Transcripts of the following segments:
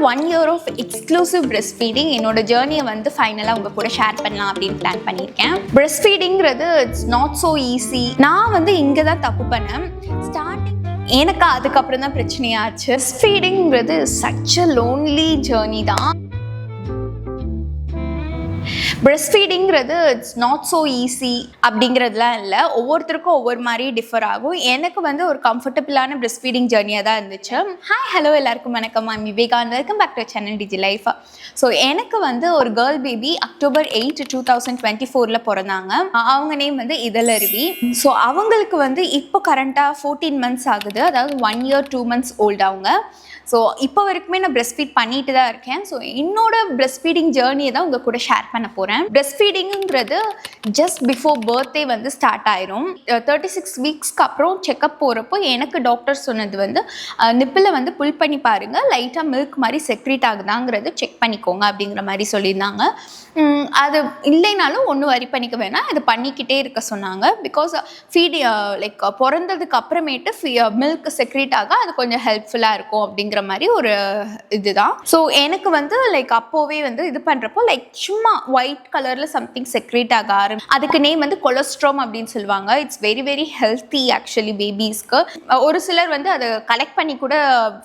1 year of exclusive breastfeeding என்னோட ஜர்னியை வந்து ஃபைனலாக உங்கள் கூட ஷேர் பண்ணலாம் அப்படின்னு பிளான் பண்ணியிருக்கேன். breastfeedingங்கிறது இட்ஸ் நாட் ஸோ ஈஸி. நான் வந்து இங்கே தான் தப்பு பண்ணேன். ஸ்டார்டிங் எனக்கு அதுக்கப்புறம் தான் பிரச்சனையாச்சு. breastfeedingங்கிறது சச் அ லோன்லி ஜர்னி தான். breastfeedingங்கிறது இட்ஸ் நாட் ஸோ ஈஸி அப்படிங்கிறதுலாம் இல்லை. ஒவ்வொருத்தருக்கும் ஒவ்வொரு மாதிரி டிஃபர் ஆகும். எனக்கு வந்து ஒரு கம்ஃபர்டபுளான breastfeeding ஜர்னியாக தான் இருந்துச்சு. ஹாய் ஹலோ எல்லாருக்கும் வணக்கம். I'm Viveka and welcome back to channel Digi Life. So எனக்கு வந்து ஒரு கேர்ள் பேபி October 8, 2024 பிறந்தாங்க. அவங்க நேம் வந்து இதழருவி. ஸோ அவங்களுக்கு வந்து இப்போ கரண்ட்டாக 14 months ஆகுது. அதாவது 1 year 2 months ஓல்டு அவங்க. ஸோ இப்போ வரைக்குமே நான் breastfeed பண்ணிட்டு தான் இருக்கேன். ஸோ என்னோட breastfeeding ஜேர்னியை தான் உங்கள் கூட ஷேர் பண்ண போகிறேன். breastfeedingங்கிறது ஜஸ்ட் பிஃபோர் பர்த்டே வந்து ஸ்டார்ட் ஆயிரும். 36 வீக்ஸ்க்கு அப்புறம் செக்கப் போகிறப்போ எனக்கு டாக்டர் சொன்னது வந்து நிப்பில் வந்து புல் பண்ணி பாருங்கள், லைட்டாக மில்க் மாதிரி செக்ரீட் ஆகுதாங்கிறது செக் பண்ணிக்கோங்க அப்படிங்கிற மாதிரி சொல்லியிருந்தாங்க. அது இல்லைனாலும் ஒன்றும் வரி பண்ணிக்க வேணாம், அது பண்ணிக்கிட்டே இருக்க சொன்னாங்க. பிகாஸ் லைக் பிறந்ததுக்கு அப்புறமேட்டு மில்க் செக்ரீட் ஆக அது கொஞ்சம் ஹெல்ப்ஃபுல்லாக இருக்கும் அப்படிங்கிற மாதிரி ஒரு இதுதான். ஸோ எனக்கு வந்து லைக் அப்போவே வந்து இது பண்ணுறப்போ லைக் சும்மா ஒயிட் கலரில் சம்திங் செக்ரேட் ஆக அதுக்கு நேம் வந்து கொலஸ்ட்ராம் அப்படின்னு சொல்லுவாங்க. It's very very healthy actually பேபிஸ்க்கு. ஒரு சிலர் வந்து அதை கலெக்ட் பண்ணி கூட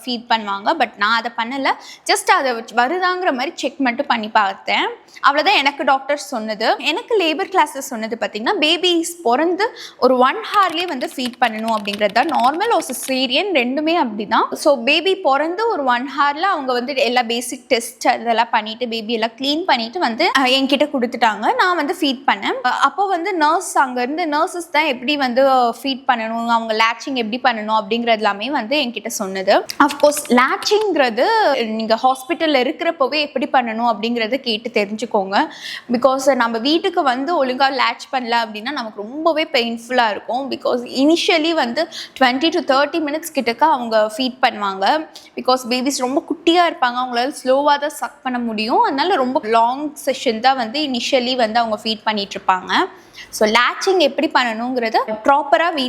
ஃபீட் பண்ணுவாங்க. பட் நான் அதை பண்ணலை. ஜஸ்ட் அதை வருதாங்கிற மாதிரி செக் மட்டும் பண்ணி பார்த்தேன். அவ்வளோதான் எனக்கு டாக்டர் சொன்னது. எனக்கு லேபர் கிளாஸஸ் சொன்னது பார்த்தீங்கன்னா பேபிஸ் பிறந்து ஒரு 1 hourலேயே வந்து ஃபீட் பண்ணணும் அப்படிங்கிறது தான். நார்மல் ஒரு சிசேரியன் ரெண்டுமே அப்படி தான். ஸோ பேபி பிறந்து ஒரு 1 hourல அவங்க வந்து எல்லா பேசிக் டெஸ்ட் அதெல்லாம் பண்ணிட்டு பேபி எல்லாம் க்ளீன் பண்ணிட்டு வந்து என்கிட்ட கொடுத்துட்டாங்க. நான் வந்து ஃபீட் பண்ணேன். அப்போ வந்து அங்கேருந்து நர்சஸ் தான் எப்படி வந்து ஃபீட் பண்ணணும், அவங்க லேட்சிங் எப்படி பண்ணணும் அப்படிங்கிறது எல்லாமே வந்து என்கிட்ட சொன்னது. அஃப்கோர்ஸ் லேட்சிங்கிறது நீங்கள் ஹாஸ்பிட்டலில் இருக்கிறப்பவே எப்படி பண்ணணும் அப்படிங்கிறத கேட்டு தெரிஞ்சுக்கோங்க. பிகாஸ் நம்ம வீட்டுக்கு வந்து ஒழுங்காக லேட்ச் பண்ணல அப்படின்னா நமக்கு ரொம்பவே பெயின்ஃபுல்லாக இருக்கும். பிகாஸ் இனிஷியலி வந்து 20 to 30 minutes கிட்டக்க அவங்க ஃபீட் பண்ணுவாங்க. பிகாஸ் பேபிஸ் ரொம்ப குட்டியாக இருப்பாங்க, அவங்களால ஸ்லோவாக தான் சக் பண்ண முடியும். அதனால ரொம்ப லாங் செஷன் தான் வந்து இனிஷியலி வந்து அவங்க ஃபீட் பண்ணிகிட்ருப்பாங்க. ஸோ லேட்சிங் எப்படி பண்ணணுங்கிறத ப்ராப்பராக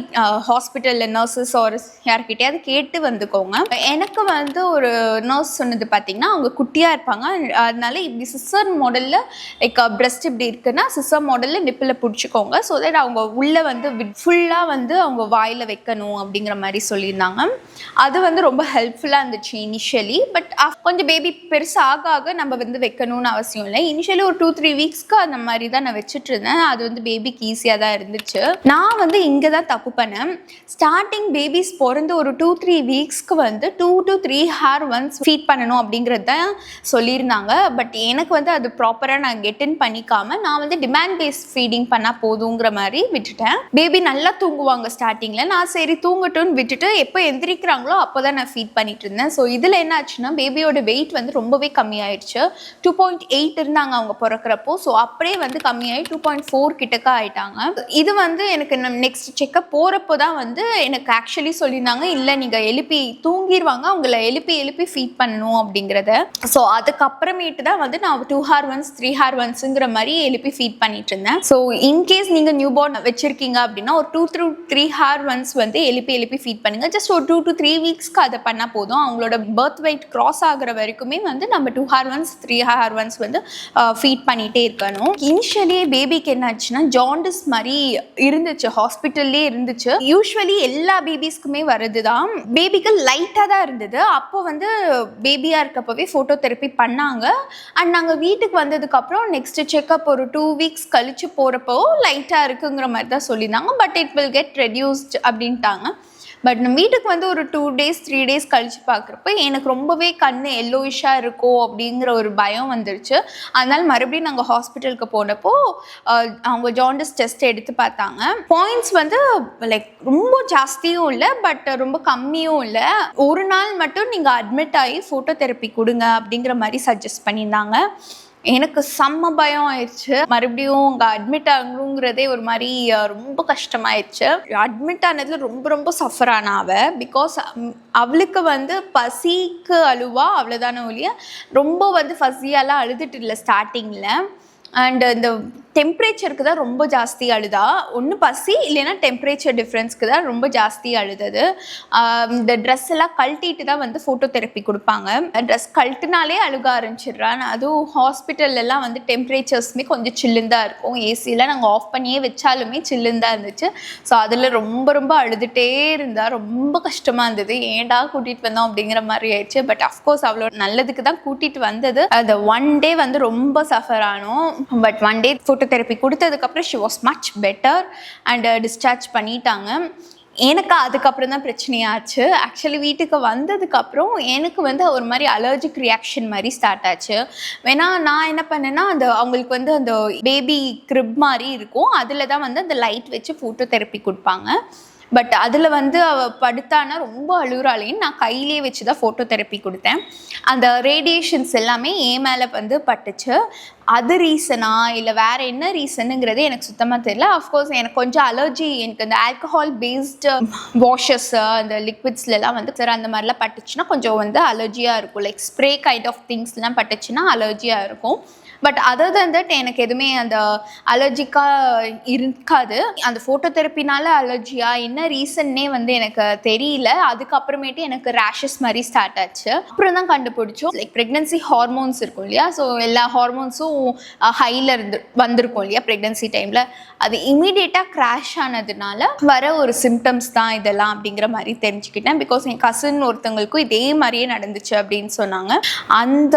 ஹாஸ்பிட்டலில் நர்சஸ் ஒரு யார்கிட்டையாவது கேட்டு வந்துக்கோங்க. எனக்கு வந்து ஒரு நர்ஸ் சொன்னது பார்த்திங்கன்னா அவங்க குட்டியாக இருப்பாங்க, அதனால இப்படி சிஸ்ஸர் மாடலில் லைக் பிரெஸ்ட் இப்படி இருக்குன்னா சிஸ்ஸர் மாடலில் நிப்பில் பிடிச்சிக்கோங்க. ஸோ தட் அவங்க உள்ளே வந்து ஃபுல்லாக வந்து அவங்க வாயில் வைக்கணும் அப்படிங்கிற மாதிரி சொல்லியிருந்தாங்க. அது வந்து ரொம்ப ஹெல்ப்ஃபுல்லாக இருந்துச்சு இனிஷியலி. பட் கொஞ்சம் பேபி பெருசாக ஆக நம்ம வந்து வைக்கணும்னு அவசியம் இல்லை. இனிஷியலி ஒரு 2-3 வீக்ஸ்க்கு அந்த மாதிரி தான் நான் வச்சுட்டு இருந்தேன். அது வந்து பேபிக்கு ஈஸியாக தான் இருந்துச்சு. நான் வந்து இங்கே தான் தப்பு பண்ணேன். ஸ்டார்டிங் பேபிஸ் பிறந்து ஒரு 2-3 வீக்ஸ்க்கு வந்து 2 to 3 hours ஒன்ஸ் ஃபீட் பண்ணணும் அப்படிங்கிறது தான் சொல்லியிருந்தாங்க. பட் எனக்கு வந்து அது ப்ராப்பராக நான் கெட்டின் பண்ணிக்காம நான் வந்து டிமாண்ட் பேஸ்ட் ஃபீடிங் பண்ணால் போதுங்கிற மாதிரி விட்டுட்டேன். பேபி நல்லா தூங்குவாங்க ஸ்டார்டிங்கில். நான் சரி தூங்கட்டும்னு விட்டுட்டு எப்போ எந்திரிக்கிறாங்களோ அப்போ தான் நான் ஃபீட் பண்ணிட்டு இருந்தேன். ஸோ இதில் என்ன ஆச்சுன்னா பேபியோட வெயிட் வந்து ரொம்பவே கம்மியாயிடுச்சு. 2.8 இருந்தாங்க அவங்க பிறக்கிறப்போ. ஸோ அப்படியே வந்து கம்மியாகி 2.4 கிட்டக்க ஆயிட்டாங்க. இது வந்து எனக்கு நெக்ஸ்ட் செக்கப் போகிறப்போ தான் வந்து எனக்கு ஆக்சுவலி சொல்லியிருந்தாங்க, இல்லை நீங்கள் எழுப்பி தூங்கிடுவாங்க, அவங்கள எழுப்பி ஃபீட் பண்ணணும் அப்படிங்கிறத. ஸோ அதுக்கப்புறமேட்டு தான் வந்து நான் 2 hours ஒன்ஸ் 3 hours ஒன்ஸுங்கிற மாதிரி எழுப்பி ஃபீட் பண்ணிட்டு இருந்தேன். ஸோ இன்கேஸ் நீங்கள் நியூ பார்ன் வச்சிருக்கீங்க அப்படின்னா ஒரு 2 to 3 hours ஒன்ஸ் வந்து எழுப்பி ஃபீட் பண்ணுங்க. ஜஸ்ட் ஒரு 2 to 3 வீக்ஸ்க்கு அதை பண்ணால் போதும். அவங்களோட பர்த் வெயிட் கிராஸ் ஆகிற வரைக்குமே வந்து நம்ம 2 hours ஒன்ஸ் 3 hours ஒன்ஸ் வந்து ஃபீட் பண்ணிகிட்டே இருக்கணும். இனிஷியலியே பேபிக்கு என்ன ஆச்சுன்னா ஜாண்டிஸ் மாதிரி இருந்துச்சு, ஹாஸ்பிட்டல்லே இருந்துச்சு. யூஸ்வலி எல்லா பேபிஸ்க்குமே வருது தான். பேபிக்கு லைட்டாக தான் இருந்தது. அப்போ வந்து பேபியாக இருக்கப்பவே ஃபோட்டோ தெரப்பி பண்ணாங்க. அண்ட் நாங்கள் வீட்டுக்கு வந்ததுக்கப்புறம் நெக்ஸ்ட் செக்கப் ஒரு 2 weeks கழிச்சு போகிறப்போ லைட்டாக இருக்குங்கிற மாதிரி தான் சொல்லியிருந்தாங்க. But it will get reduced அப்படின்ட்டாங்க. பட் நம்ம வீட்டுக்கு வந்து ஒரு 2 days 3 days கழிச்சு பார்க்குறப்ப எனக்கு ரொம்பவே கண்ணு எல்லோயிஷாக இருக்கும் அப்படிங்கிற ஒரு பயம் வந்துருச்சு. அதனால் மறுபடியும் நாங்கள் ஹாஸ்பிட்டலுக்கு போனப்போ அவங்க ஜாண்டிஸ் டெஸ்ட் எடுத்து பார்த்தாங்க. பாயிண்ட்ஸ் வந்து லைக் ரொம்ப ஜாஸ்தியும் இல்லை பட் ரொம்ப கம்மியும் இல்லை. ஒரு நாள் மட்டும் நீங்கள் அட்மிட் ஆகி ஃபோட்டோ தெரப்பி கொடுங்க அப்படிங்கிற மாதிரி சஜஸ்ட் பண்ணியிருந்தாங்க. எனக்கு செம்ம பயம் ஆயிடுச்சு. மறுபடியும் அங்கே அட்மிட் ஆகணுங்கிறதே ஒரு மாதிரி ரொம்ப கஷ்டமாயிடுச்சு. அட்மிட் ஆனதில் ரொம்ப சஃபர் ஆனா பிகாஸ் அவளுக்கு வந்து பசிக்கு அழுவா, அவ்வளோதான ஒழிய ரொம்ப வந்து ஃபஸியாலாம் அழுதுட்டு இல்லை ஸ்டார்டிங்கில். அண்ட் இந்த டெம்பரேச்சருக்கு தான் ரொம்ப ஜாஸ்தி அழுதா. ஒன்று பசி இல்லைன்னா டெம்பரேச்சர் டிஃப்ரென்ஸ்க்கு தான் ரொம்ப ஜாஸ்தி அழுதது. இந்த ட்ரெஸ் எல்லாம் கழட்டிட்டு தான் வந்து ஃபோட்டோ தெரப்பி கொடுப்பாங்க. ட்ரெஸ் கழட்டினாலே அழுக ஆரம்பிச்சிடுறான். அதுவும் ஹாஸ்பிட்டல்லாம் வந்து டெம்பரேச்சர்ஸுமே கொஞ்சம் சில்லுன்னு தான் இருக்கும். ஏசியில் நாங்கள் ஆஃப் பண்ணியே வச்சாலுமே சில்லுன்னு தான் இருந்துச்சு. ஸோ அதில் ரொம்ப ரொம்ப அழுதுகிட்டே இருந்தால் ரொம்ப கஷ்டமாக இருந்தது. ஏன்டா கூட்டிகிட்டு வந்தோம் அப்படிங்கிற மாதிரி ஆயிடுச்சு. பட் அஃப்கோர்ஸ் அவ்வளோ நல்லதுக்கு தான் கூட்டிகிட்டு வந்தது. அந்த ஒன் டே வந்து ரொம்ப சஃபர் ஆனோம். But one day photo therapy கொடுத்ததுக்கப்புறம் she was much better and discharge பண்ணிட்டாங்க. எனக்கு அதுக்கப்புறம் தான் பிரச்சனையாச்சு. ஆக்சுவலி வீட்டுக்கு வந்ததுக்கப்புறம் எனக்கு வந்து ஒரு மாதிரி அலர்ஜிக் ரியாக்ஷன் மாதிரி ஸ்டார்ட் ஆச்சு. வேணா நான் என்ன பண்ணேன்னா அவங்களுக்கு வந்து அந்த பேபி கிரிப் மாதிரி இருக்கும், அதில் தான் வந்து அந்த லைட் வச்சு ஃபோட்டோ தெரப்பி கொடுப்பாங்க. பட் அதில் வந்து அவள் படுத்தானா ரொம்ப அழுகுறாளேன்னு நான் கையிலே வச்சு தான் ஃபோட்டோ தெரப்பி கொடுத்தேன். அந்த ரேடியேஷன்ஸ் எல்லாமே என் மேலே வந்து பட்டுச்சு. அது ரீசனா இல்லை வேறு என்ன ரீசனுங்கிறது எனக்கு சுத்தமாக தெரியல. அஃப்கோர்ஸ் எனக்கு கொஞ்சம் அலர்ஜி, எனக்கு அந்த ஆல்கஹால் பேஸ்டு வாஷஸ் அந்த லிக்விட்ஸ்லாம் வந்து சார் அந்த மாதிரிலாம் பட்டுச்சுன்னா கொஞ்சம் வந்து அலர்ஜியாக இருக்கும். லைக் ஸ்ப்ரே கைண்ட் ஆஃப் திங்ஸ்லாம் பட்டுச்சுன்னா அலர்ஜியாக இருக்கும். பட் அதர் தென் தட் எனக்கு எதுவுமே அந்த அலர்ஜிக்காக இருக்காது. அந்த ஃபோட்டோ தெரப்பினால அலர்ஜியா என்ன ரீசன்னே வந்து எனக்கு தெரியல. அதுக்கப்புறமேட்டு எனக்கு ரேஷஸ் மாதிரி ஸ்டார்ட் ஆச்சு. அப்புறம் தான் கண்டுபிடிச்சோம் லைக் ப்ரெக்னன்சி ஹார்மோன்ஸ் இருக்கும் இல்லையா. ஸோ எல்லா ஹார்மோன்ஸும் ஹையில் வந்திருக்கும் இல்லையா ப்ரெக்னன்சி டைமில். அது இமீடியட்டாக க்ராஷ் ஆனதுனால வர ஒரு சிம்டம்ஸ் தான் இதெல்லாம் அப்படிங்கிற மாதிரி தெரிஞ்சுக்கிட்டேன். பிகாஸ் என் கசின் ஒருத்தவங்களுக்கும் இதே மாதிரியே நடந்துச்சு அப்படின்னு சொன்னாங்க. அந்த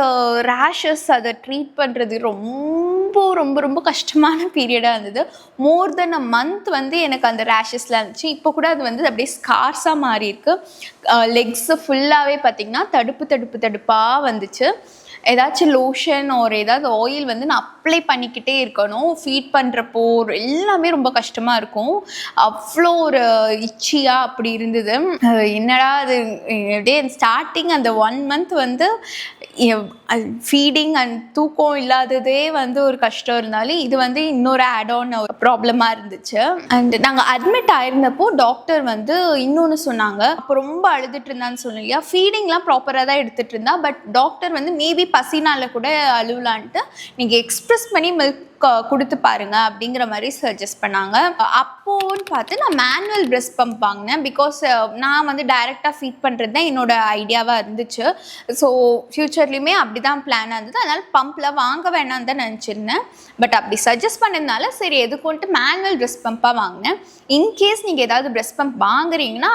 ரேஷஸ் அதை ட்ரீட் பண்ணுறது ரொம்ப ரொம்ப ரொம்ப கஷ்டமான பீரியடாக இருந்தது. மோர் தென் அ மந்த் வந்து எனக்கு அந்த ரேஷஸ்லாம் இருந்துச்சு. இப்போ கூட அது வந்து அப்படியே ஸ்கார்ஸாக மாறி இருக்கு. லெக்ஸு ஃபுல்லாகவே பார்த்திங்கன்னா தடுப்பாக வந்துச்சு. ஏதாச்சும் லோஷன் ஒரு ஏதாவது ஆயில் வந்து நான் அப்ளை பண்ணிக்கிட்டே இருக்கணும். ஃபீட் பண்ணுறப்போ எல்லாமே ரொம்ப கஷ்டமாக இருக்கும். அவ்வளோ ஒரு இச்சியாக அப்படி இருந்தது. என்னடா அது அப்படியே ஸ்டார்டிங் அந்த 1 மந்த் வந்து ஃபீடிங் அண்ட் தூக்கம் இல்லாததே வந்து ஒரு கஷ்டம் இருந்தாலும் இது வந்து இன்னொரு ஆட்-ஆன் ப்ராப்ளமாக இருந்துச்சு. அண்ட் நாங்கள் அட்மிட் ஆயிருந்தப்போ டாக்டர் வந்து இன்னொன்று சொன்னாங்க. அப்போ ரொம்ப அழுதுட்டு இருந்தான்னு சொன்னீங்க. ஃபீடிங்லாம் ப்ராப்பராக தான் எடுத்துகிட்டு இருந்தா. பட் டாக்டர் வந்து மேபி பசினால கூட அழுவலான்ட்டு நீங்கள் எக்ஸ்பிரஸ் பண்ணி மில்க் கொடுத்து பாருங்க அப்படிங்கிற மாதிரி சஜஸ்ட் பண்ணாங்க. அப்போன்னு பார்த்து நான் மேனுவல் பிரெஸ்ட் பம்ப் வாங்கினேன். பிகாஸ் நான் வந்து டைரெக்டாக ஃபீட் பண்ணுறது தான் என்னோட ஐடியாவாக இருந்துச்சு. ஸோ ஃப்யூச்சர்லேயுமே அப்படி தான் பிளானாக இருந்தது. அதனால் பம்பில் வாங்க வேணான்னு தான் நினச்சிருந்தேன். பட் அப்படி சஜஸ்ட் பண்ணதுனால சரி எதுக்குன்ட்டு மேனுவல் பிரெஸ்ட் பம்பாக வாங்கினேன். இன்கேஸ் நீங்கள் ஏதாவது பிரெஸ்ட் பம்ப் வாங்குறீங்கன்னா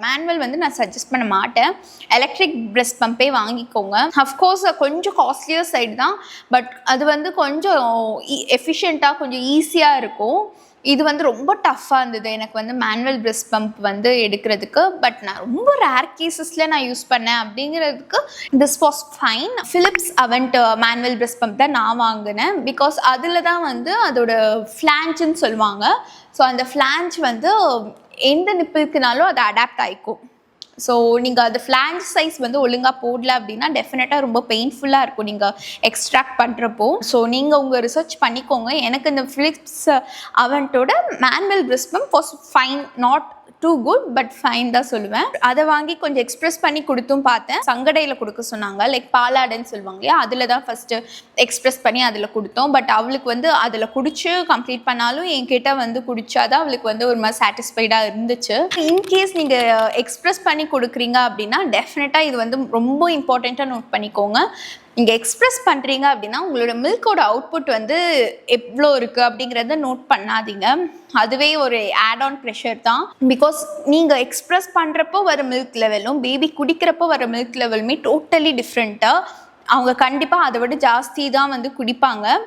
மேனுவல் வந்து நான் சஜஸ்ட் பண்ண மாட்டேன். எலக்ட்ரிக் பிரெஸ்ட் பம்பே வாங்கிக்கோங்க. அஃப்கோர்ஸ் கொஞ்சம் காஸ்ட்லியர் சைடு தான். பட் அது வந்து கொஞ்சம் எஃபிஷியண்ட்டாக கொஞ்சம் ஈஸியாக இருக்கும். இது வந்து ரொம்ப டஃப்பாக இருந்தது எனக்கு வந்து மேனுவல் பிரெஸ்ட் பம்ப் வந்து எடுக்கிறதுக்கு. பட் நான் ரொம்ப ரேர் கேசஸில் நான் யூஸ் பண்ணேன் அப்படிங்கிறதுக்கு this was fine. Philips Avent manual breast pump தான் நான் வாங்கினேன். பிகாஸ் அதில் தான் வந்து அதோட ஃப்ளான்ச்சுன்னு சொல்லுவாங்க. ஸோ அந்த ஃப்ளான்ச் வந்து எந்த நிப்பிள்க்குனாலும் அது அடாப்ட் ஆகிக்கும். ஸோ நீங்கள் அது ஃப்ளான்ச் சைஸ் வந்து ஒழுங்காக போடல அப்படின்னா டெஃபினட்டாக ரொம்ப பெயின்ஃபுல்லாக இருக்கும் நீங்கள் எக்ஸ்ட்ராக்ட் பண்ணுறப்போ. ஸோ நீங்கள் உங்கள் ரிசர்ச் பண்ணிக்கோங்க. எனக்கு இந்த ஃபிலிப்ஸ் அவென்ட்டோட manual breast pump was fine, not too good but fine தான் சொல்லுவேன். அதை வாங்கி கொஞ்சம் எக்ஸ்ப்ரெஸ் பண்ணி கொடுத்தும் பார்த்தேன். சங்கடையில் கொடுக்க சொன்னாங்க, லைக் பாலாடைன்னு சொல்லுவாங்க இல்லையா, அதில் தான் ஃபஸ்ட்டு எக்ஸ்ப்ரெஸ் பண்ணி அதில் கொடுத்தோம். பட் அவளுக்கு வந்து அதில் குடிச்சு கம்ப்ளீட் பண்ணாலும் என்கிட்ட வந்து குடிச்சாதான் அவளுக்கு வந்து ஒரு மாதிரி சாட்டிஸ்ஃபைடாக இருந்துச்சு. இன்கேஸ் நீங்கள் எக்ஸ்ப்ரெஸ் பண்ணி கொடுக்குறீங்க அப்படின்னா டெஃபினட்டாக இது வந்து ரொம்ப இம்பார்ட்டண்ட்டாக நோட் பண்ணிக்கோங்க. நீங்கள் எக்ஸ்ப்ரெஸ் பண்ணுறீங்க அப்படின்னா உங்களோட மில்கோட அவுட்புட் வந்து எவ்வளோ இருக்குது அப்படிங்கிறத நோட் பண்ணாதீங்க. அதுவே ஒரு ஆட்-ஆன் ப்ரெஷர் தான். பிகாஸ் நீங்கள் எக்ஸ்ப்ரெஸ் பண்ணுறப்போ வர மில்க் லெவலும் பேபி குடிக்கிறப்போ வர மில்க் லெவலுமே டோட்டலி டிஃப்ரெண்ட்டாக. அவங்க கண்டிப்பாக அதை விட ஜாஸ்தி தான் வந்து குடிப்பாங்க.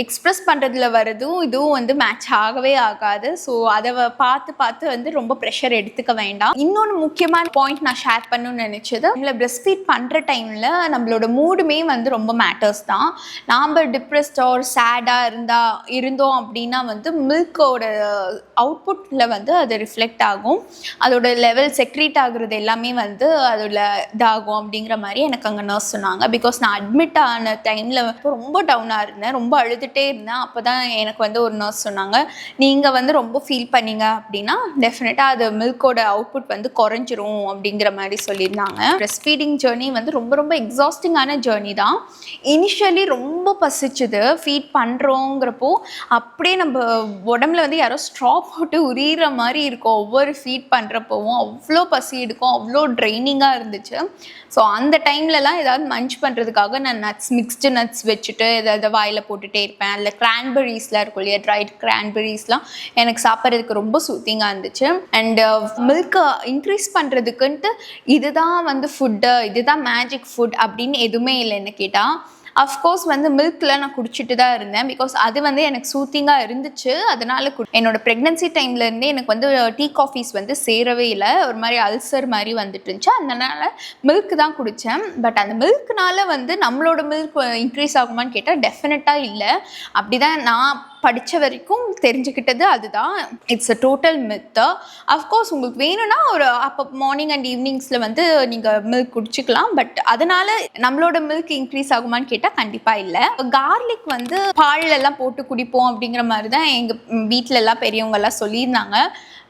எக்ஸ்ப்ரெஸ் பண்ணுறதுல வரதும் இதுவும் வந்து மேட்ச் ஆகவே ஆகாது. ஸோ அதை பார்த்து வந்து ரொம்ப ப்ரெஷர் எடுத்துக்க வேண்டாம். இன்னொன்று முக்கியமான பாயிண்ட் நான் ஷேர் பண்ணணும்னு நினச்சது, நம்மளை பிரெஸ்ட் ஃபீட் பண்ணுற டைமில் நம்மளோட மூடுமே வந்து ரொம்ப மேட்டர்ஸ் தான். நாம் டிப்ரெஸ்ட் ஒரு சேடாக இருந்தோம் அப்படின்னா வந்து மில்கோட அவுட்புட்டில் வந்து அது ரிஃப்ளெக்ட் ஆகும். அதோட லெவல் செக்ரீட் ஆகுறது எல்லாமே வந்து அதில் இதாகும் அப்படிங்கிற மாதிரி எனக்கு அங்கே நர்ஸ் சொன்னாங்க. பிகாஸ் நான் அட்மிட் ஆன டைமில் ரொம்ப டவுனாக இருந்தேன், ரொம்ப அழுதுட்டு சொல்லிட்டே இருந்தேன். அப்போ தான் எனக்கு வந்து ஒரு நர்ஸ் சொன்னாங்க, நீங்கள் வந்து ரொம்ப ஃபீல் பண்ணீங்க அப்படின்னா டெஃபினட்டாக அது மில்கோட அவுட்புட் வந்து குறைஞ்சிரும் அப்படிங்கிற மாதிரி சொல்லியிருந்தாங்க. பிரஸ்ட் ஃபீடிங் ஜேர்னி வந்து ரொம்ப ரொம்ப எக்ஸாஸ்டிங்கான ஜேர்னி தான். இனிஷியலி ரொம்ப பசிச்சுது. ஃபீட் பண்ணுறோங்கிறப்போ அப்படியே நம்ம உடம்புல வந்து யாரோ ஸ்ட்ரா போட்டு உரியிற மாதிரி இருக்கும். ஒவ்வொரு ஃபீட் பண்ணுறப்போவும் அவ்வளோ பசி எடுக்கும், அவ்வளோ ட்ரைனிங்காக இருந்துச்சு. ஸோ அந்த டைம்லலாம் ஏதாவது மஞ்ச் பண்ணுறதுக்காக நான் மிக்ஸ்டு நட்ஸ் வச்சுட்டு ஏதாவது வாயில் போட்டுகிட்டே இருப்பேன். அதில் கிரான்பெரிஸ்லாம் இருக்கும் இல்லையா, ட்ரைட் கிரான்பெரிஸ்லாம் எனக்கு சாப்பிட்றதுக்கு ரொம்ப சூத்திங்காக இருந்துச்சு. அண்ட் மில்கை இன்க்ரீஸ் பண்ணுறதுக்குன்ட்டு இதுதான் வந்து ஃபுட்டு, இதுதான் மேஜிக் ஃபுட் அப்படின்னு எதுவுமே இல்லை என்ன கேட்டால். அஃப்கோர்ஸ் வந்து மில்கில் நான் குடிச்சிட்டு தான் இருந்தேன். பிகாஸ் அது வந்து எனக்கு சூத்திங்காக இருந்துச்சு. அதனால என்னோடய ப்ரெக்னென்சி டைம்லேருந்தே எனக்கு வந்து டீ காஃபீஸ் வந்து சேரவே இல்லை. ஒரு மாதிரி அல்சர் மாதிரி வந்துட்டு இருந்துச்சு. அதனால மில்க் தான் குடித்தேன். பட் அந்த மில்க்னால வந்து நம்மளோட மில்க் இன்க்ரீஸ் ஆகுமான்னு கேட்டால் டெஃபினட்டாக இல்லை. அப்படி தான் நான் படித்த வரைக்கும் தெரிஞ்சுக்கிட்டது அதுதான். It's a total myth. Of course உங்களுக்கு வேணும்னா ஒரு அப்போ மார்னிங் அண்ட் ஈவினிங்ஸில் வந்து நீங்கள் மில்க் குடிச்சிக்கலாம். பட் அதனால் நம்மளோட மில்க் இன்க்ரீஸ் ஆகுமான்னு கேட்டால் கண்டிப்பாக இல்லை. கார்லிக் வந்து பாலெல்லாம் போட்டு குடிப்போம் அப்படிங்கிற மாதிரி தான் எங்கள் வீட்டில எல்லாம் பெரியவங்கெல்லாம் சொல்லியிருந்தாங்க.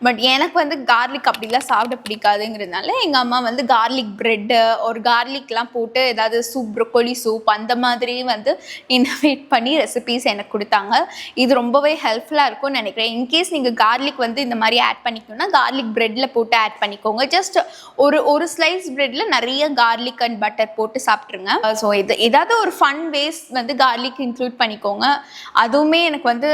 பட் எனக்கு வந்து கார்லிக் அப்படிலாம் சாப்பிட பிடிக்காதுங்கிறதுனால எங்கள் அம்மா வந்து கார்லிக் ப்ரெட்டு ஒரு கார்லிக்லாம் போட்டு ஏதாவது சூப், ப்ரொக்கோலி சூப் அந்த மாதிரி வந்து இன்னோவேட் பண்ணி ரெசிபீஸ் எனக்கு கொடுத்தாங்க. இது ரொம்பவே ஹெல்ப்ஃபுல்லாக இருக்கும்னு நினைக்கிறேன். இன்கேஸ் நீங்கள் கார்லிக் வந்து இந்த மாதிரி ஆட் பண்ணிக்கணும்னா கார்லிக் ப்ரெட்டில் போட்டு ஆட் பண்ணிக்கோங்க. ஜஸ்ட் ஒரு ஸ்லைஸ் ப்ரெட்டில் நிறைய கார்லிக் அண்ட் பட்டர் போட்டு சாப்பிட்ருங்க. ஸோ ஏதாவது ஒரு ஃபன் வேஸ் வந்து கார்லிக் இன்க்ளூட் பண்ணிக்கோங்க. அதுவுமே எனக்கு வந்து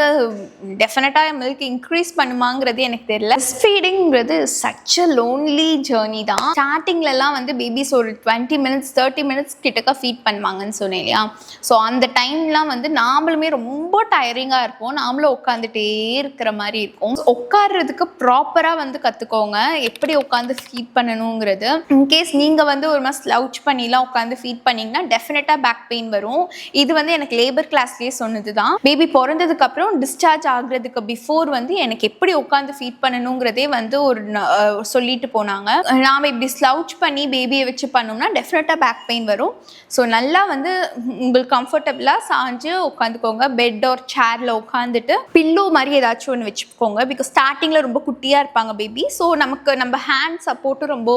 டெஃபினட்டாக மில்க் இன்க்ரீஸ் பண்ணுமாங்கிறது எனக்கு தெரியல. பிரஸ்ட் ஃபீடிங்கிறது சச் அ லோன்லி ஜேர்னி தான். ஸ்டார்டிங்லலாம் வந்து பேபிஸ் ஒரு 20 மினிட்ஸ் 30 மினிட்ஸ் கிட்டக்க ஃபீட் பண்ணுவாங்கன்னு சொன்னேன் இல்லையா. ஸோ அந்த டைம்லாம் வந்து நாமளுமே ரொம்ப டயரிங்காக இருப்போம். நாமளும் உட்காந்துட்டே இருக்கிற மாதிரி இருக்கும். உட்காடுறதுக்கு ப்ராப்பராக வந்து கற்றுக்கோங்க எப்படி உட்காந்து ஃபீட் பண்ணணுங்கிறது. இன்கேஸ் நீங்கள் வந்து ஒரு மாதிரி ஸ்லவுச் பண்ணிலாம் உட்காந்து ஃபீட் பண்ணிங்கன்னா டெஃபினட்டாக பேக் பெயின் வரும். இது வந்து எனக்கு லேபர் கிளாஸ்லேயே சொன்னது தான். பேபி பிறந்ததுக்கப்புறம் டிஸ்சார்ஜ் ஆகுறதுக்கு பிஃபோர் வந்து எனக்கு எப்படி உட்காந்து ஃபீட் பண்ணணுங்கிறதே வந்து ஒரு சொல்லிட்டு போனாங்க. நாம் இப்படி ஸ்லவுச் பண்ணி பேபியை வச்சு பண்ணோம்னா டெஃபினட்டாக பேக் பெயின் வரும். ஸோ நல்லா வந்து உங்களுக்கு கம்ஃபர்டபுளாக சாஞ்சு உட்காந்துக்கோங்க. பெட் ஒரு சேரில் உட்காந்துட்டு பில்லோ மாதிரி ஏதாச்சும் ஒன்று வச்சுக்கோங்க. பிகாஸ் ஸ்டார்டிங்கில் ரொம்ப குட்டியாக இருப்பாங்க பேபி. ஸோ நம்ம ஹேண்ட் சப்போர்ட்டும் ரொம்ப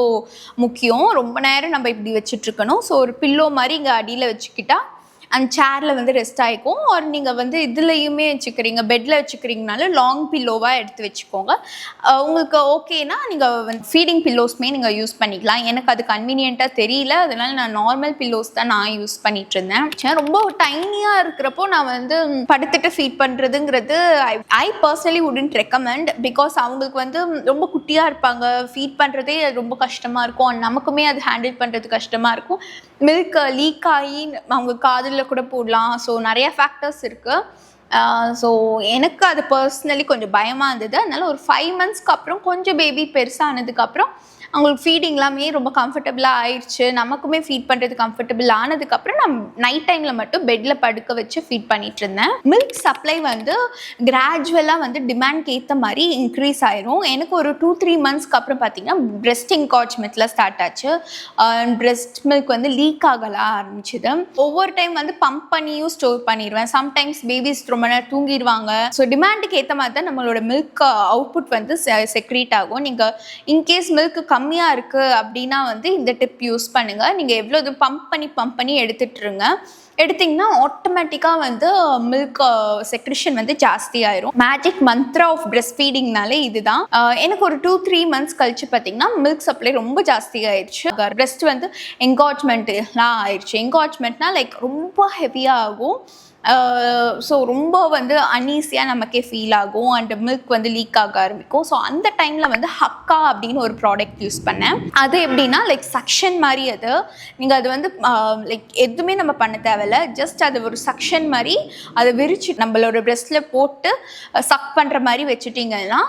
முக்கியம். ரொம்ப நேரம் நம்ம இப்படி வச்சுட்ருக்கணும். ஸோ ஒரு பில்லோ மாதிரி இங்கே அடியில் வச்சுக்கிட்டா அந்த சேரில் வந்து ரெஸ்ட் ஆகிக்கும். ஒரு நீங்கள் வந்து இதுலையுமே வச்சுக்கிறீங்க, பெட்டில் வச்சுக்கிறீங்கனாலும் லாங் பில்லோவாக எடுத்து வச்சுக்கோங்க. உங்களுக்கு ஓகேனா நீங்கள் வந்து ஃபீடிங் பில்லோஸ்மே நீங்கள் யூஸ் பண்ணிக்கலாம். எனக்கு அது கன்வீனியண்ட்டாக தெரியல, அதனால நான் நார்மல் பில்லோஸ் தான் நான் யூஸ் பண்ணிட்டு இருந்தேன். ரொம்ப டைனியாக இருக்கிறப்போ நான் வந்து படுத்துட்டு ஃபீட் பண்ணுறதுங்கிறது I personally wouldn't recommend. Because அவங்களுக்கு வந்து ரொம்ப குட்டியாக இருப்பாங்க, ஃபீட் பண்ணுறதே ரொம்ப கஷ்டமாக இருக்கும். நமக்குமே அது ஹேண்டில் பண்ணுறது கஷ்டமாக இருக்கும். மில்க் லீக் ஆகி அவங்க காதில் கூட போடலாம். ஸோ நிறைய ஃபேக்டர்ஸ் இருக்குது. ஸோ எனக்கு அது பர்சனலி கொஞ்சம் பயமாக இருந்தது. அதனால ஒரு 5 மந்த்ஸ்க்கு அப்புறம் கொஞ்சம் பேபி பெருசானதுக்கப்புறம் அவங்களுக்கு ஃபீடிங்லாமே ரொம்ப கம்ஃபர்டபுளாக ஆயிடுச்சு. நமக்குமே ஃபீட் பண்ணுறது கம்ஃபர்டபுள் ஆனதுக்கப்புறம் நான் நைட் டைமில் மட்டும் பெட்டில் படுக்க வச்சு ஃபீட் பண்ணிட்டு இருந்தேன். மில்க் சப்ளை வந்து கிராஜுவலாக வந்து டிமாண்ட்க்கு ஏற்ற மாதிரி இன்க்ரீஸ் ஆயிரும். எனக்கு ஒரு 2-3 மந்த்ஸ்க்கு அப்புறம் பார்த்தீங்கன்னா பிரெஸ்ட் என்கார்ஜ்மெண்ட்டில் ஸ்டார்ட் ஆச்சு. பிரெஸ்ட் மில்க் வந்து லீக் ஆகலாம் ஆரம்பிச்சுது. ஒவ்வொரு டைம் வந்து பம்ப் பண்ணியும் ஸ்டோர் பண்ணிடுவேன். சம்டைம்ஸ் பேபிஸ் ரொம்ப நேரம் தூங்கிடுவாங்க. ஸோ டிமாண்டுக்கு ஏற்ற மாதிரி தான் நம்மளோட மில்க் அவுட்புட் வந்து செக்ரீட் ஆகும். நீங்கள் இன்கேஸ் மில்க் கம்மியாக இருக்குது அப்படின்னா வந்து இந்த டிப் யூஸ் பண்ணுங்கள். நீங்கள் எவ்வளோ இது பம்ப் பண்ணி எடுத்துட்டுருங்க. எடுத்திங்கன்னா ஆட்டோமேட்டிக்காக வந்து மில்க் செக்ரிஷன் வந்து ஜாஸ்தி ஆயிரும். மேஜிக் மந்த்ரா ஆஃப் பிரெஸ்ட் ஃபீடிங்னாலே இதுதான். எனக்கு ஒரு 2-3 மந்த்ஸ் கழிச்சு பார்த்தீங்கன்னா மில்க் சப்ளை ரொம்ப ஜாஸ்தி ஆயிடுச்சு. பிரெஸ்ட் வந்து என்கார்ஜ்மெண்ட்லாம் ஆயிடுச்சு. என்கார்ஜ்மெண்ட்னா லைக் ரொம்ப ஹெவியாக ஆகும். ஸோ ரொம்ப வந்து அன்ஈஸியாக நமக்கே ஃபீல் ஆகும். அண்ட் மில்க் வந்து லீக் ஆக ஆரம்பிக்கும். ஸோ அந்த டைமில் வந்து ஹக்கா அப்படின்னு ஒரு ப்ராடக்ட் யூஸ் பண்ணேன். அது எப்படின்னா லைக் சக்ஷன் மாதிரி. அது நீங்கள் அது வந்து லைக் எதுவுமே நம்ம பண்ண தேவையில்ல. ஜஸ்ட் அது ஒரு சக்ஷன் மாதிரி அதை விரிச்சு நம்மளோட பிரெஸ்ட்டில் போட்டு சக் பண்ணுற மாதிரி வச்சுட்டிங்கன்னா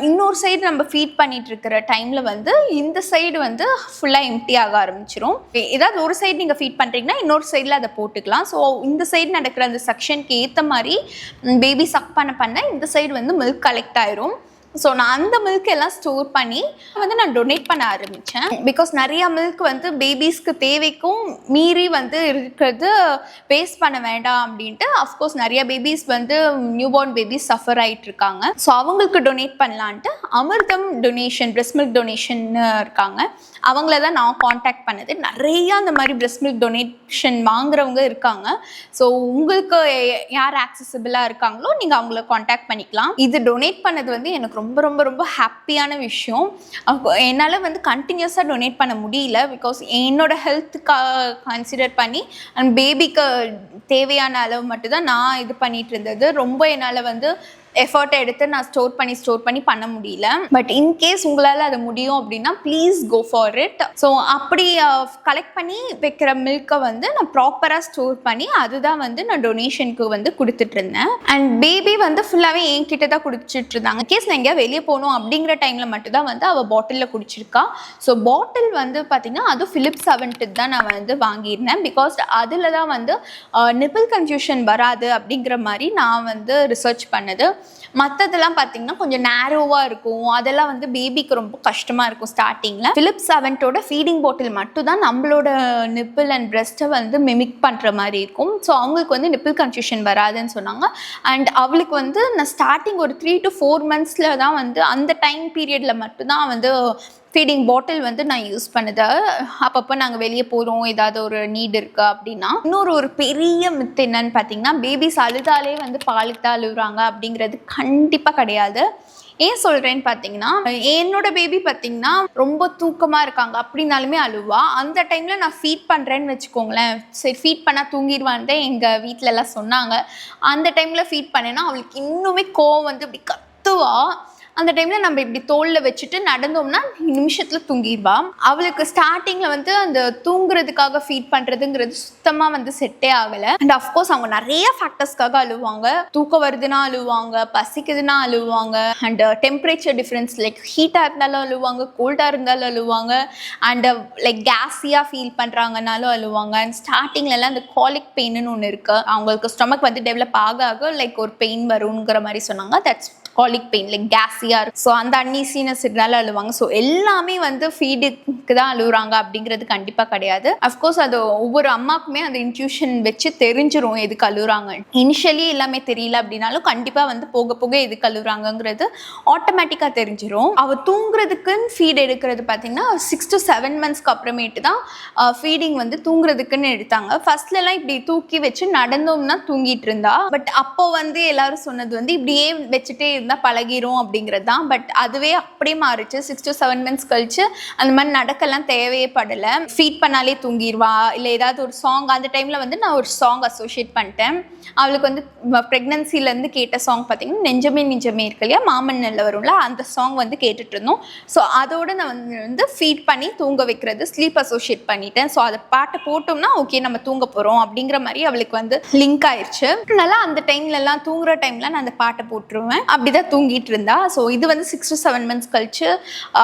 இன்னொரு சைடு நம்ம ஃபீட் பண்ணிட்டு இருக்கிற டைமில் வந்து இந்த சைடு வந்து ஃபுல்லாக எம்டி ஆக ஆரம்பிச்சிடும். ஏதாவது ஒரு சைடு நீங்கள் ஃபீட் பண்ணுறீங்கன்னா இன்னொரு சைடில் அதை போட்டுக்கலாம். ஸோ இந்த சைடு நடக்கிற அந்த செக்ஷனுக்கு ஏற்ற மாதிரி பேபி சக் பண்ண இந்த சைடு வந்து மில்க் கலெக்ட் ஆயிரும். ஸோ நான் அந்த மில்க் எல்லாம் ஸ்டோர் பண்ணி வந்து நான் டொனேட் பண்ண ஆரம்பித்தேன். பிகாஸ் நிறையா மில்க் வந்து பேபிஸ்க்கு தேவைக்கும் மீறி வந்து இருக்கிறது வேஸ்ட் பண்ண வேண்டாம் அப்படின்ட்டு. அஃப்கோர்ஸ் நிறைய பேபிஸ் வந்து நியூபார்ன் பேபிஸ் சஃபர் ஆகிட்டு இருக்காங்க. ஸோ அவங்களுக்கு டொனேட் பண்ணலான்ட்டு அமிர்தம் டொனேஷன், பிரெஸ்ட் மில்க் டொனேஷன் இருக்காங்க, அவங்கள தான் நான் காண்டாக்ட் பண்ணது. நிறையா அந்த மாதிரி பிரெஸ்ட் மில்க் டொனேஷன் வாங்குறவங்க இருக்காங்க. ஸோ உங்களுக்கு யார் ஆக்சசிபிளாக இருக்காங்களோ நீங்கள் அவங்கள காண்டாக்ட் பண்ணிக்கலாம். இது டொனேட் பண்ணது வந்து எனக்கு ரொம்ப ரொம்ப ரொம்ப ஹாப்பியான விஷயம். என்னால் வந்து கண்டினியூஸாக டொனேட் பண்ண முடியல. பிகாஸ் என்னோடய ஹெல்த்துக்காக கன்சிடர் பண்ணி அண்ட் பேபிக்கு தேவையான அளவு மட்டும்தான் நான் இது பண்ணிகிட்டு இருந்தது. ரொம்ப என்னால் வந்து எஃபர்ட்டை எடுத்து நான் ஸ்டோர் பண்ணி பண்ண முடியல. பட் இன்கேஸ் உங்களால் அது முடியும் அப்படின்னா please go for it. So அப்படி கலெக்ட் பண்ணி வைக்கிற மில்கை வந்து நான் ப்ராப்பராக ஸ்டோர் பண்ணி அதுதான் வந்து நான் டொனேஷனுக்கு வந்து கொடுத்துட்டு இருந்தேன். அண்ட் பேபி வந்து ஃபுல்லாகவே என்கிட்ட தான் குடிச்சிட்டு இருந்தாங்க. கேஸ் நான் எங்கேயா வெளியே போகணும் அப்படிங்கிற டைமில் மட்டும்தான் வந்து அவள் பாட்டிலில் குடிச்சிருக்கா. ஸோ பாட்டில் வந்து பார்த்திங்கன்னா அது Philips 7 தான் நான் வந்து வாங்கியிருந்தேன். பிகாஸ் அதில் தான் வந்து நிப்பிள் கன்ஃபியூஷன் வராது அப்படிங்கிற மாதிரி நான் வந்து ரிசர்ச் பண்ணது. மற்றதெல்லாம் பார்த்தீங்கன்னா கொஞ்சம் நேரோவாக இருக்கும், அதெல்லாம் வந்து பேபிக்கு ரொம்ப கஷ்டமாக இருக்கும் ஸ்டார்டிங்கில். Philips 7 ஃபீடிங் பாட்டில் மட்டும் தான் நம்மளோட நிப்பிள் அண்ட் பிரெஸ்ட்டை வந்து மிமிக் பண்ணுற மாதிரி இருக்கும். ஸோ அவங்களுக்கு வந்து நிப்பிள் கன்ஃபியூஷன் வராதுன்னு சொன்னாங்க. அண்ட் அவளுக்கு வந்து நான் ஸ்டார்டிங் ஒரு 3 to 4 months தான் வந்து அந்த டைம் பீரியடில் மட்டும்தான் வந்து ஃபீடிங் பாட்டில் வந்து நான் யூஸ் பண்ணுது. அப்பப்போ நாங்கள் வெளியே போகிறோம், ஏதாவது ஒரு நீட் இருக்குது அப்படின்னா. இன்னொரு பெரிய மித்து என்னன்னு பார்த்தீங்கன்னா, பேபிஸ் அழுதாலே வந்து பாலுக்கு தான் அழுகுறாங்க அப்படிங்கிறது கண்டிப்பாக கிடையாது. ஏன் சொல்கிறேன்னு பார்த்தீங்கன்னா, என்னோட பேபி பார்த்தீங்கன்னா ரொம்ப தூக்கமாக இருக்காங்க அப்படின்னாலுமே அழுவா. அந்த டைமில் நான் ஃபீட் பண்ணுறேன்னு வச்சுக்கோங்களேன், சரி ஃபீட் பண்ணால் தூங்கிடுவான்னு தான் எங்கள் வீட்டில எல்லாம் சொன்னாங்க. அந்த டைமில் ஃபீட் பண்ணேன்னா அவளுக்கு இன்னுமே கோவம் வந்து இப்படி கத்துவா. அந்த டைமில் நம்ம இப்படி தோளில் வச்சுட்டு நடந்தோம்னா நிமிஷத்தில் தூங்கிடுவா. அவளுக்கு ஸ்டார்டிங்கில் வந்து அந்த தூங்குறதுக்காக ஃபீட் பண்ணுறதுங்கிறது சுத்தமாக வந்து செட்டே ஆகலை. அண்ட் அஃப்கோர்ஸ் அவங்க நிறைய ஃபேக்டர்ஸ்க்காக அழுவாங்க. தூக்கம் வருதுன்னா அழுவாங்க, பசிக்குதுன்னா அழுவாங்க, அண்ட் டெம்பரேச்சர் டிஃப்ரென்ஸ் லைக் ஹீட்டாக இருந்தாலும் அழுவாங்க, கோல்டாக இருந்தாலும் அழுவாங்க, அண்ட் லைக் கேஸியாக ஃபீல் பண்ணுறாங்கனாலும் அழுவாங்க. அண்ட் ஸ்டார்டிங்லலாம் அந்த காலிக் பெயின்னு ஒன்று இருக்குது. அவங்களுக்கு ஸ்டொமக் வந்து டெவலப் ஆக லைக் ஒரு பெயின் வருங்கிற மாதிரி சொன்னாங்க. தட்ஸ் காலிக் பெயின், லைக் கேஸியாக இருக்கும். ஸோ அந்த அன்னீசினஸ் இருந்தாலும் அழுவாங்க. ஸோ எல்லாமே வந்து ஃபீடுக்கு தான் அழுகுறாங்க அப்படிங்கிறது கண்டிப்பாக கிடையாது. அஃப்கோர்ஸ் அது ஒவ்வொரு அம்மாக்குமே அந்த இன்ட்யூஷன் வச்சு தெரிஞ்சிரும் எதுக்கு அழுகுறாங்க. இனிஷியலி எல்லாமே தெரியல அப்படின்னாலும் கண்டிப்பாக வந்து போக போக எதுக்கு அழுகுறாங்கங்கிறது ஆட்டோமேட்டிக்காக தெரிஞ்சிரும். அவள் தூங்குறதுக்குன்னு ஃபீட் எடுக்கிறது பார்த்தீங்கன்னா 6 to 7 monthsக்கு அப்புறமேட்டு தான் ஃபீடிங் வந்து தூங்குறதுக்குன்னு எடுத்தாங்க. ஃபர்ஸ்ட்லலாம் இப்படி தூக்கி வச்சு நடந்தோம்னா தூங்கிட்டு இருந்தா. பட் அப்போ வந்து எல்லாரும் சொன்னது வந்து இப்படியே வச்சுட்டே இருந்தால் பழகிரும் அப்படிங்கிறது தான். பட் அதுவே அப்படியே மாறிச்சு. 6 to 7 months கழிச்சு அந்த மாதிரி நடக்கலாம் தேவையே படலை. ஃபீட் பண்ணாலே தூங்கிடுவா. இல்லை ஏதாவது ஒரு சாங் அந்த டைமில் வந்து நான் ஒரு சாங் அசோசியேட் பண்ணிட்டேன். அவளுக்கு வந்து ப்ரெக்னன்சிலேருந்து கேட்ட சாங் பார்த்தீங்கன்னா நெஞ்சமே நெஞ்சமே இருக்கு இல்லையா, மாமன்னல்ல வரும்ல, அந்த சாங் வந்து கேட்டுட்டு இருந்தோம். ஸோ அதோடு நான் வந்து ஃபீட் பண்ணி தூங்க வைக்கிறது ஸ்லீப் அசோசியேட் பண்ணிட்டேன். ஸோ அதை பாட்டை போட்டோம்னா ஓகே நம்ம தூங்க போகிறோம் அப்படிங்கிற மாதிரி அவளுக்கு வந்து லிங்க் ஆயிடுச்சு. நல்லா அந்த டைம்லலாம் தூங்குற டைமில் நான் அந்த பாட்டை போட்டுருவேன். அப்படி தான் தூங்கிட்டு இருந்தா. ஸோ இது வந்து 6 to 7 months கழிச்சு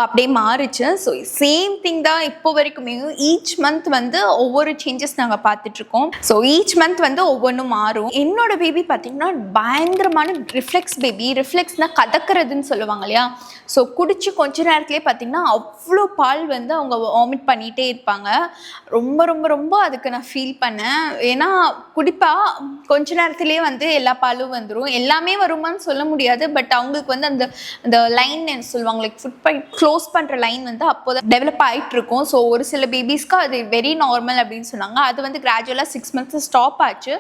அப்படியே மாறிச்சு. ஸோ சேம் திங் தான் இப்போ வரைக்குமே. ஈச் மந்த் வந்து ஒவ்வொரு சேஞ்சஸ் நாங்கள் பார்த்துட்ருக்கோம். ஸோ ஈச் மந்த் வந்து ஒவ்வொன்றும் மாறும். என்னோட பேபி பார்த்தீங்கன்னா பயங்கரமான ரிஃப்ளெக்ஸ் பேபி. ரிஃப்ளெக்ஸ்னால் கதக்கிறதுன்னு சொல்லுவாங்க இல்லையா. ஸோ குடிச்சு கொஞ்ச நேரத்துலேயே பார்த்தீங்கன்னா அவ்வளோ பால் வந்து அவங்க வாமிட் பண்ணிகிட்டே இருப்பாங்க. ரொம்ப ரொம்ப ரொம்ப அதுக்கு நான் ஃபீல் பண்ணேன். ஏன்னா குடிப்பா கொஞ்ச நேரத்துலேயே வந்து எல்லா பாலும் வந்துடும். எல்லாமே வருமானு சொல்ல முடியாது. பட் அவங்களுக்கு வந்து அந்த லைன் சொல்லுவாங்க லைக் ஃபுட் பைப் க்ளோஸ் பண்ணுற லைன் வந்து அப்போ தான் டெவலப் ஆகிட்டு இருக்கும். ஸோ ஒரு சில பேபிஸ்க்கு அது வெரி நார்மல் அப்படின்னு சொன்னாங்க. அது வந்து கிராஜுவலாக 6 months ஸ்டாப் ஆச்சு.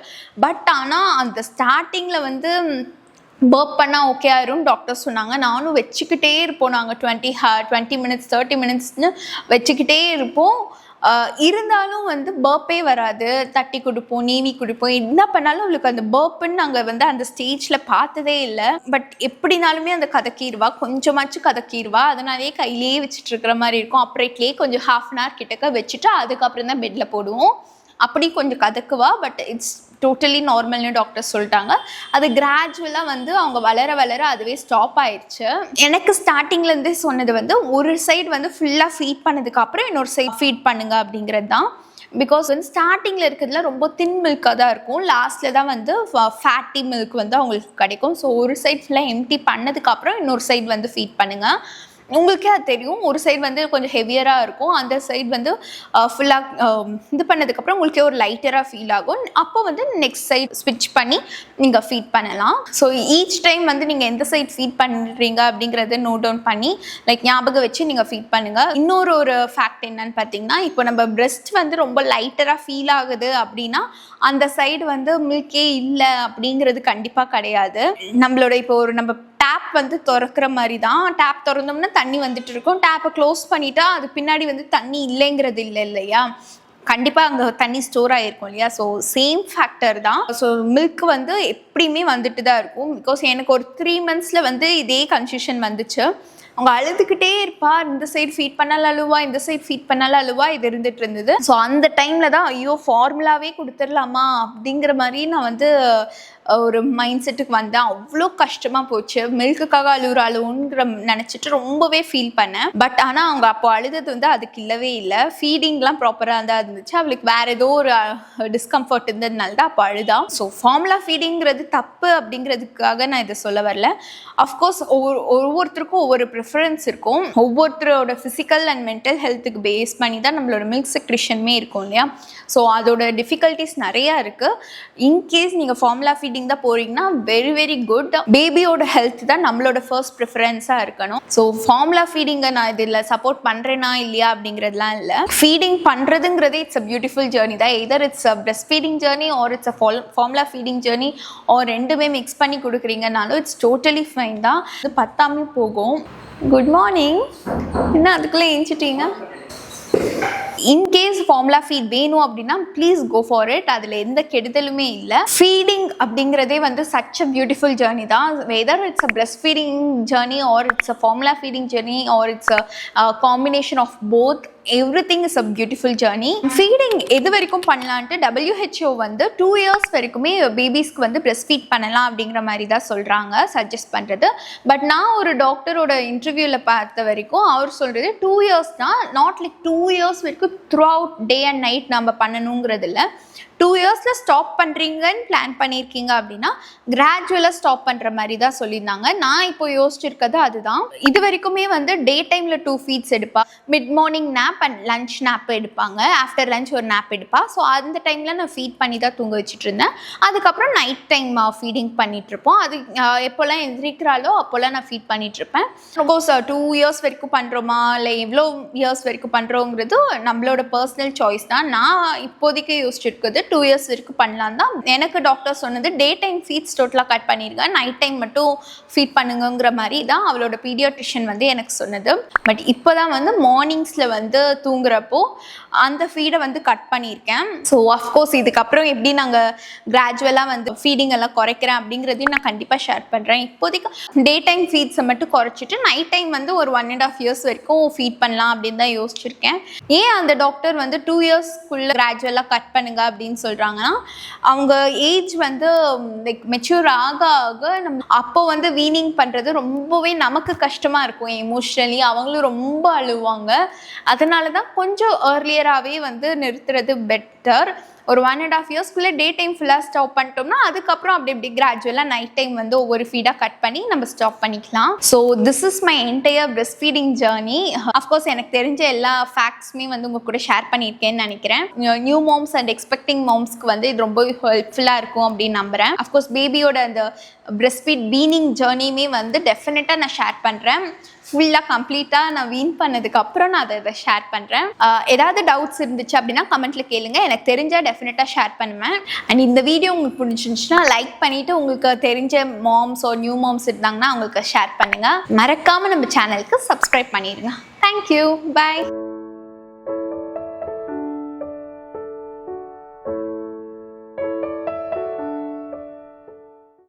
பட் ஆனால் அந்த ஸ்டார்டிங்கில் வந்து பர்ப் பண்ணால் ஓகே ஆயிரும் டாக்டர் சொன்னாங்க. நானும் வச்சுக்கிட்டே இருப்போம். நாங்கள் 20 minutes 30 minutesன்னு வச்சுக்கிட்டே இருப்போம். இருந்தாலும் வந்து பர்ப்பே வராது. தட்டி கொடுப்போம், நீவி கொடுப்போம், என்ன பண்ணாலும் அவளுக்கு அந்த பர்ப்புன்னு நாங்கள் வந்து அந்த ஸ்டேஜில் பார்த்ததே இல்லை. பட் எப்படினாலுமே அந்த கதக்கிடுவா, கொஞ்சமாச்சும் கதக்கிடுவா. அதனாலேயே கையிலேயே வச்சுட்டு இருக்கிற மாதிரி இருக்கும். அப்புறட்லேயே கொஞ்சம் 1/2 hour கிட்டக்க வச்சுட்டு அதுக்கப்புறம் தான் பெட்டில் போடுவோம். அப்படி கொஞ்சம் கதக்குவா. பட் இட்ஸ் டோட்டலி நார்மல்னு டாக்டர் சொல்லிட்டாங்க. அது கிராஜுவலாக வந்து அவங்க வளர அதுவே ஸ்டாப் ஆயிடுச்சு. எனக்கு ஸ்டார்டிங்லேருந்தே சொன்னது வந்து ஒரு சைடு வந்து ஃபுல்லாக ஃபீட் பண்ணதுக்கப்புறம் இன்னொரு சைடு ஃபீட் பண்ணுங்க அப்படிங்கிறது தான். பிகாஸ் வந்து ஸ்டார்டிங்கில் இருக்கிறதுல ரொம்ப தின் மில்காக தான் இருக்கும், லாஸ்ட்டில் தான் வந்து ஃபேட்டி மில்க் வந்து அவங்களுக்கு கிடைக்கும். ஸோ ஒரு சைட் ஃபுல்லாக எம்டி பண்ணதுக்கப்புறம் இன்னொரு சைடு வந்து ஃபீட் பண்ணுங்கள். உங்களுக்கே அது தெரியும், ஒரு சைடு வந்து கொஞ்சம் ஹெவியராக இருக்கும், அந்த சைடு வந்து ஃபுல்லாக இது பண்ணதுக்கப்புறம் உங்களுக்கே ஒரு லைட்டராக ஃபீல் ஆகும். அப்போ வந்து நெக்ஸ்ட் சைட் ஸ்விட்ச் பண்ணி நீங்கள் ஃபீட் பண்ணலாம். ஸோ ஈச் டைம் வந்து நீங்கள் எந்த சைட் ஃபீட் பண்ணுறீங்க அப்படிங்கிறத நோட் டவுன் பண்ணி ஞாபகம் வச்சு நீங்கள் ஃபீட் பண்ணுங்கள். இன்னொரு ஃபேக்ட் என்னன்னு பார்த்தீங்கன்னா, இப்போ நம்ம பிரெஸ்ட் வந்து ரொம்ப லைட்டராக ஃபீல் ஆகுது அப்படின்னா அந்த சைடு வந்து மில்கே இல்லை அப்படிங்கிறது கண்டிப்பாக கிடையாது. நம்மளோட இப்போ நம்ம டேப் வந்து திறக்கிற மாதிரி தான், டேப் திறந்தோம்னா தண்ணி வந்துட்டு இருக்கும், டேப்பை க்ளோஸ் பண்ணிட்டா அது பின்னாடி வந்து தண்ணி இல்லைங்கிறது இல்லையா, கண்டிப்பாக அங்கே தண்ணி ஸ்டோர் ஆகிருக்கும் இல்லையா. ஸோ சேம் ஃபேக்டர் தான். ஸோ மில்க் வந்து எப்படியுமே வந்துட்டு தான் இருக்கும். பிகாஸ் எனக்கு ஒரு 3 months வந்து இதே கன்ஃபியூஷன் வந்துச்சு. அவங்க அழுதுகிட்டே இருப்பா, இந்த சைடு ஃபீட் பண்ணாலும் அழுவா, இந்த சைடு ஃபீட் பண்ணாலும் அழுவா, இது இருந்துட்டு இருந்தது. ஸோ அந்த டைமில் தான் ஐயோ ஃபார்முலாவே கொடுத்துடலாமா அப்படிங்கிற மாதிரி நான் வந்து ஒரு மைண்ட் செட்டுக்கு வந்தேன். அவ்வளோ கஷ்டமாக போச்சு, மில்க்குக்காக அழுகுறாளுங்கிற நினச்சிட்டு ரொம்பவே ஃபீல் பண்ணேன். பட் ஆனால் அவங்க அப்போ அழுதது வந்து அதுக்கு இல்லவே இல்லை, ஃபீடிங்லாம் ப்ராப்பராக தான் இருந்துச்சு. அவளுக்கு வேறு ஏதோ ஒரு டிஸ்கம்ஃபர்ட் இருந்ததுனால தான் அப்போ அழுதான். ஸோ ஃபார்முலா ஃபீடிங்கிறது தப்பு அப்படிங்கிறதுக்காக நான் இதை சொல்ல வரல. அஃப்கோர்ஸ் ஒவ்வொருத்தருக்கும் ஒவ்வொரு ப்ரிஃபரன்ஸ் இருக்கும், ஒவ்வொருத்தரோட ஃபிசிக்கல் அண்ட் மென்டல் ஹெல்த்துக்கு பேஸ் பண்ணி தான் நம்மளோட மில்க் செக்ரிஷனுமே இருக்கும் இல்லையா. ஸோ அதோட டிஃபிகல்ட்டிஸ் நிறையா இருக்குது. இன்கேஸ் நீங்கள் ஃபார்முலா ஃபீடிங் தான் போறீங்கன்னா வெரி வெரி குட். பேபியோட ஹெல்த் தான் நம்மளோட ஃபர்ஸ்ட் ப்ரிஃபரன்ஸாக இருக்கணும். ஸோ ஃபார்முலா ஃபீடிங்கை நான் இதில் சப்போர்ட் பண்ணுறேனா இல்லையா அப்படிங்கிறதுலாம் இல்லை. ஃபீடிங் பண்ணுறதுங்கிறதே இட்ஸ் அ பியூட்டிஃபுல் ஜேர்னி தான். Either it's a breast feeding journey or it's a formula feeding journey or ரெண்டுமே மிக்ஸ் பண்ணி கொடுக்குறீங்கனாலும் இட்ஸ் டோட்டலி ஃபைன் தான். இது பத்தாமே போகும். குட் மார்னிங், என்ன அதுக்குள்ளே ஏஞ்சிட்டீங்க? இன்கேஸ் ஃபார்முலா ஃபீட் வேணும் அப்படின்னா ப்ளீஸ் கோ ஃபார் இட், அதில் எந்த கெடுதலுமே இல்லை. ஃபீடிங் அப்படிங்கிறதே வந்து சச் அ பியூட்டிஃபுல் ஜேர்னி தான். Whether it's a breast feeding journey or it's a formula feeding journey or it's a combination of both, everything is a beautiful journey. Feeding எது வரைக்கும் பண்ணலான்ட்டு WHO வந்து 2 years வரைக்குமே பேபிஸ்க்கு வந்து breast feet பண்ணலாம் அப்படிங்கிற மாதிரி தான் சொல்கிறாங்க, சஜஸ்ட் பண்ணுறது. பட் நான் ஒரு டாக்டரோட இன்டர்வியூவில் பார்த்த வரைக்கும் அவர் சொல்கிறது 2 years தான், நாட் லைக் 2 years வரைக்கும் through out day and night நம்ம பண்ணணுங்கிறது இல்லை. 2 yearsல ஸ்டாப் பண்ணுறீங்கன்னு பிளான் பண்ணியிருக்கீங்க அப்படின்னா கிராஜுவலாக ஸ்டாப் பண்ணுற மாதிரி தான் சொல்லியிருந்தாங்க. நான் இப்போ யோசிச்சிருக்கிறது அதுதான். இது வரைக்குமே வந்து டே டைமில் 2 feeds எடுப்பா, mid morning nap and lunch nap எடுப்பாங்க, ஆஃப்டர் லஞ்ச் ஒரு நேப் எடுப்பா. ஸோ அந்த டைமில் நான் ஃபீட் பண்ணி தான் தூங்க வச்சுட்டு இருந்தேன். அதுக்கப்புறம் நைட் டைம் ஃபீடிங் பண்ணிகிட்ருப்போம். அது எப்போல்லாம் எந்திரிக்கிறாலோ அப்போல்லாம் நான் ஃபீட் பண்ணிகிட்ருப்பேன். சப்போஸ் 2 years வரைக்கும் பண்ணுறோமா இல்லை எவ்வளோ இயர்ஸ் வரைக்கும் பண்ணுறோங்கிறது நம்மளோட பர்சனல் சாய்ஸ் தான். நான் இப்போதைக்கு யோசிச்சிருக்குது 2 years வரைக்கும் பண்ணலாம் தான். எனக்கு டாக்டர் சொன்னது டே டைம் ஃபீட்ஸ் டோட்டலாக கட் பண்ணிருங்க, நைட் டைம் மட்டும் ஃபீட் பண்ணுங்கிற மாதிரி தான் அவளோட பீடியாட்ரிஷியன் வந்து எனக்கு சொன்னது. பட் இப்போ தான் வந்து மார்னிங்ஸில் வந்து தூங்குறப்போ அந்த ஃபீடை வந்து கட் பண்ணியிருக்கேன். ஸோ அஃப்கோர்ஸ் இதுக்கப்புறம் எப்படி நாங்கள் கிராஜுவலாக வந்து ஃபீடிங் எல்லாம் குறைக்கிறேன் அப்படிங்கிறதையும் நான் கண்டிப்பாக ஷேர் பண்ணுறேன். இப்போதைக்கு டே டைம் ஃபீட்ஸை மட்டும் குறைச்சிட்டு நைட் டைம் வந்து ஒரு 1.5 years வரைக்கும் ஃபீட் பண்ணலாம் அப்படின்னு தான் யோசிச்சிருக்கேன். ஏன் அந்த டாக்டர் வந்து 2 yearsக்குள்ளே கிராஜுவலாக கட் பண்ணுங்க அப்படின்னு சொல்கிறாங்கன்னா, அவங்க ஏஜ் வந்து லைக் மெச்சூர் ஆக ஆக நம்ம அப்போ வந்து வீனிங் பண்ணுறது ரொம்பவே நமக்கு கஷ்டமாக இருக்கும் எமோஷ்னலி, அவங்களும் ரொம்ப அழுவாங்க. அதனால தான் கொஞ்சம் ஏர்லியராகவே வந்து நிறுத்துறது பெட்டர். ஒரு 1.5 yearsக்குள்ளே டே டைம் ஃபுல்லாக ஸ்டாப் பண்ணிட்டோம்னா அதுக்கப்புறம் அப்படி இப்படி கிராஜுவலாக நைட் டைம் வந்து ஒவ்வொரு ஃபீடாக கட் பண்ணி நம்ம ஸ்டாப் பண்ணிக்கலாம். So this is my entire breast feeding journey. Of course எனக்கு தெரிஞ்ச எல்லா ஃபேக்ட்ஸுமே வந்து உங்கள் கூட ஷேர் பண்ணியிருக்கேன்னு நினைக்கிறேன். நியூ மாம்ஸ் அண்ட் எக்ஸ்பெக்டிங் மாம்ஸ்க்கு வந்து இது ரொம்ப ஹெல்ப்ஃபுல்லாக இருக்கும் அப்படின்னு நம்புகிறேன். அஃப்கோர்ஸ் பேபியோட அந்த பிரெஸ்ட் ஃபீட் வீனிங் ஜேர்னியுமே வந்து டெஃபினட்டாக நான் ஷேர் பண்ணுறேன். ஃபுல்லாக கம்ப்ளீட்டாக நான் வீன் பண்ணதுக்கப்புறம் நான் அதை ஷேர் பண்ணுறேன். ஏதாவது டவுட்ஸ் இருந்துச்சு அப்படின்னா கமெண்ட்டில் கேளுங்க, எனக்கு தெரிஞ்சால் டெஃபினட்டாக ஷேர் பண்ணுவேன். அண்ட் இந்த வீடியோ உங்களுக்கு பிடிச்சிருந்துச்சுன்னா லைக் பண்ணிவிட்டு உங்களுக்கு தெரிஞ்ச மாம்ஸ் ஒரு நியூ மாம்ஸ் இருந்தாங்கன்னா அவங்களுக்கு ஷேர் பண்ணுங்கள். மறக்காமல் நம்ம சேனலுக்கு சப்ஸ்கிரைப் பண்ணிடுங்க. தேங்க்யூ, பாய்.